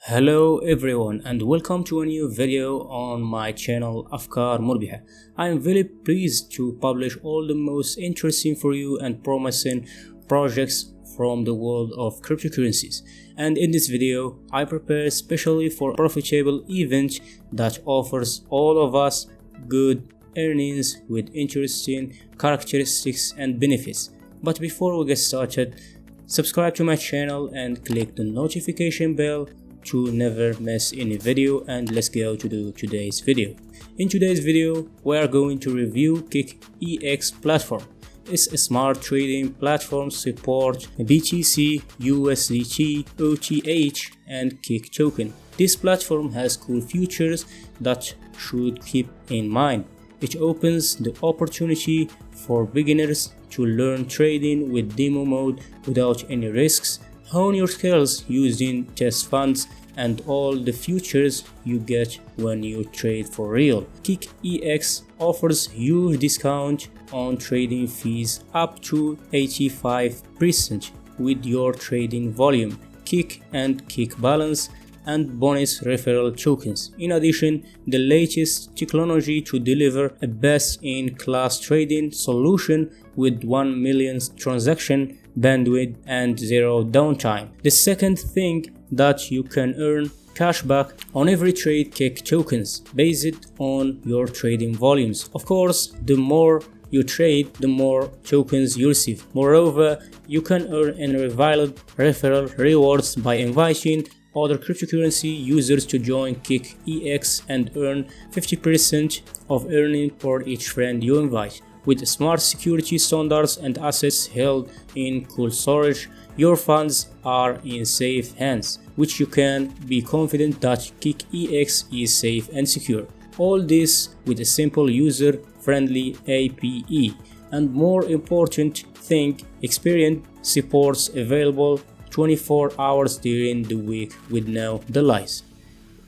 Hello everyone and welcome to a new video on my channel أفكار مربحة. I am very pleased to publish all the most interesting for you and promising projects from the world of cryptocurrencies. And in this video I prepare specially for a profitable event that offers all of us good earnings with interesting characteristics and benefits. But before we get started, subscribe to my channel and click the notification bell to never miss any video, and let's go to today's video. In today's video we are going to review KickEx platform. It's a smart trading platform support BTC, USDT, OTH and KickToken. This platform has cool features that should keep in mind. It opens the opportunity for beginners to learn trading with demo mode without any risks, hone your skills using test funds, and all the features you get when you trade for real. KickEx offers huge discount on trading fees up to 85% with your trading volume, Kick and Kick balance, and bonus referral tokens. In addition, the latest technology to deliver a best-in-class trading solution with 1 million transaction bandwidth and zero downtime. The second thing that you can earn cashback on every trade KickTokens based on your trading volumes. Of course, the more you trade, the more tokens you receive. Moreover, you can earn unrivaled referral rewards by inviting other cryptocurrency users to join KickEx and earn 50% of earning per each friend you invite. With smart security standards and assets held in cold storage, your funds are in safe hands, which you can be confident that KickEx is safe and secure. All this with a simple user-friendly API, and more important thing, experienced supports available 24 hours during the week with no delays.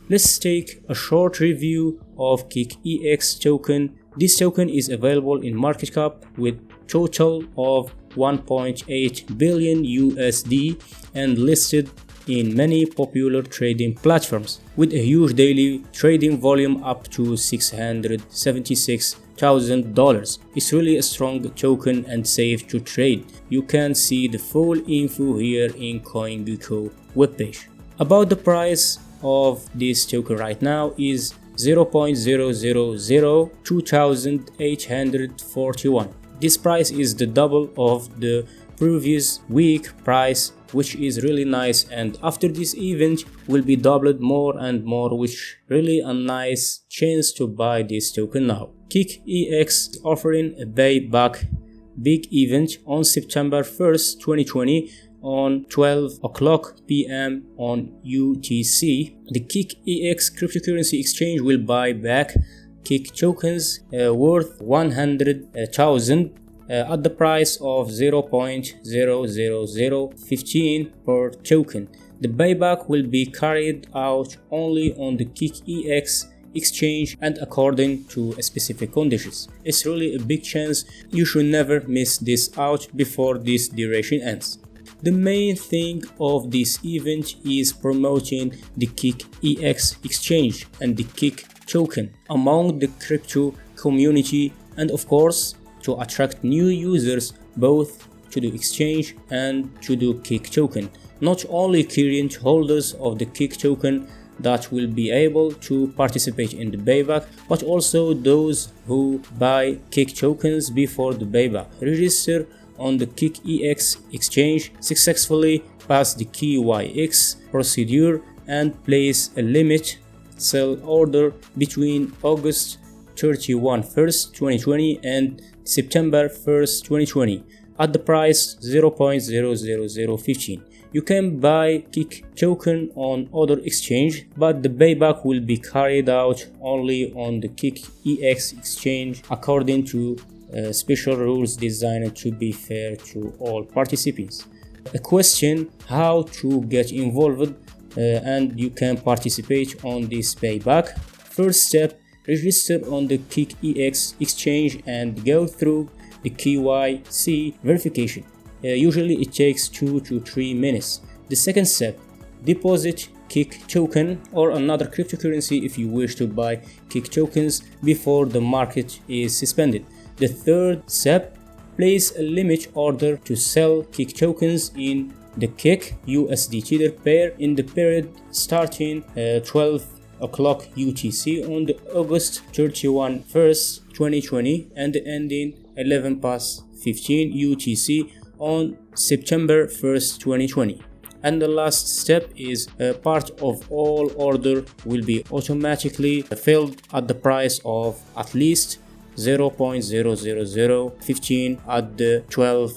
Let's take a short review of KickEx token. This token is available in market cap with total of 1.8 billion USD and listed in many popular trading platforms with a huge daily trading volume up to $676,000. It's really a strong token and safe to trade. You can see the full info here in CoinGecko webpage. About the price of this token right now is 0.0002841. This price is the double of the previous week price, which is really nice, and after this event will be doubled more and more, which really a nice chance to buy this token now. KickEx offering a buyback big event on September 1st, 2020 on 12 o'clock p.m. on UTC. The KickEx cryptocurrency exchange will buy back KickTokens worth 100,000 at the price of 0.00015 per token. The buyback will be carried out only on the KickEx exchange and according to specific conditions. It's really a big chance. You should never miss this out before this duration ends. The main thing of this event is promoting the KickEx exchange and the KickToken among the crypto community, and of course to attract new users both to the exchange and to the KickToken. Not only current holders of the KickToken that will be able to participate in the buyback, but also those who buy KickTokens before the buyback, register on the KickEx exchange, successfully pass the KYX procedure and place a limit sell order between August 31, 2020 and September 1st, 2020 at the price 0.00015. You can buy KickToken on other exchange, but the buyback will be carried out only on the KickEx exchange according to special rules designed to be fair to all participants. A question: how to get involved and you can participate on this buyback. First step, register on the KickEx exchange and go through the KYC verification. Usually it takes 2 to 3 minutes. The second step, deposit KickToken or another cryptocurrency if you wish to buy KickTokens before the market is suspended. The third step, place a limit order to sell KickTokens in the Kick USDT pair in the period starting 12 o'clock UTC on the August 31 1st 2020 and ending 11 past 15 UTC on September 1st 2020. And the last step is a part of all order will be automatically filled at the price of at least 0.00015 at the 12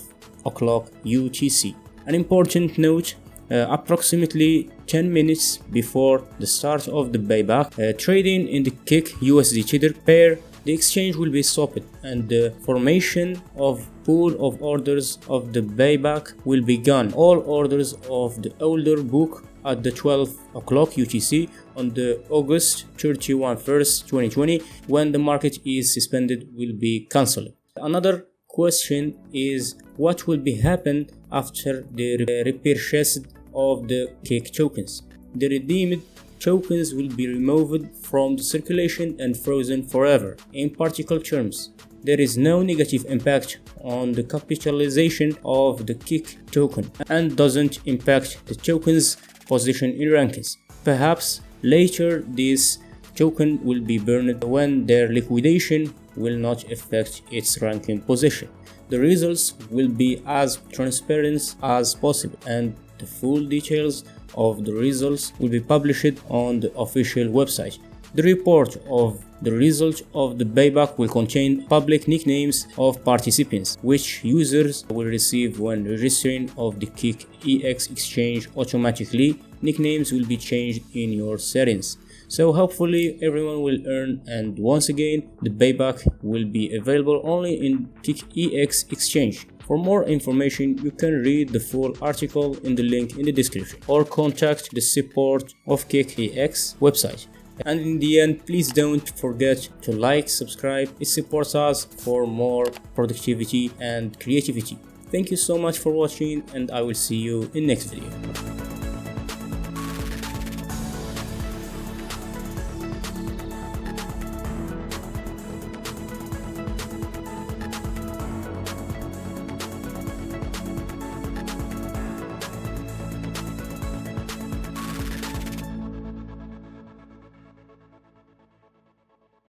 o'clock UTC. An important note, approximately 10 minutes before the start of the buyback, trading in the Kick USDT pair, the exchange will be stopped and the formation of pool of orders of the buyback will begin. All orders of the older book at the 12 o'clock UTC on the August 31 1st 2020 when the market is suspended will be cancelled. Another question is what will be happen after the repurchase of the Kick tokens. The redeemed tokens will be removed from the circulation and frozen forever. In practical terms, there is no negative impact on the capitalization of the Kick token and doesn't impact the token's position in rankings. Perhaps later this token will be burned when their liquidation will not affect its ranking position. The results will be as transparent as possible and the full details of the results will be published on the official website. The report of the results of the buyback will contain public nicknames of participants, which users will receive when registering of the KickEx exchange automatically. Nicknames will be changed in your settings. So hopefully everyone will earn, and once again the buyback will be available only in KickEx exchange. For more information you can read the full article in the link in the description or contact the support of KickEx website. And in the end, please don't forget to like, subscribe. It supports us for more productivity and creativity. Thank you so much for watching and I will see you in next video.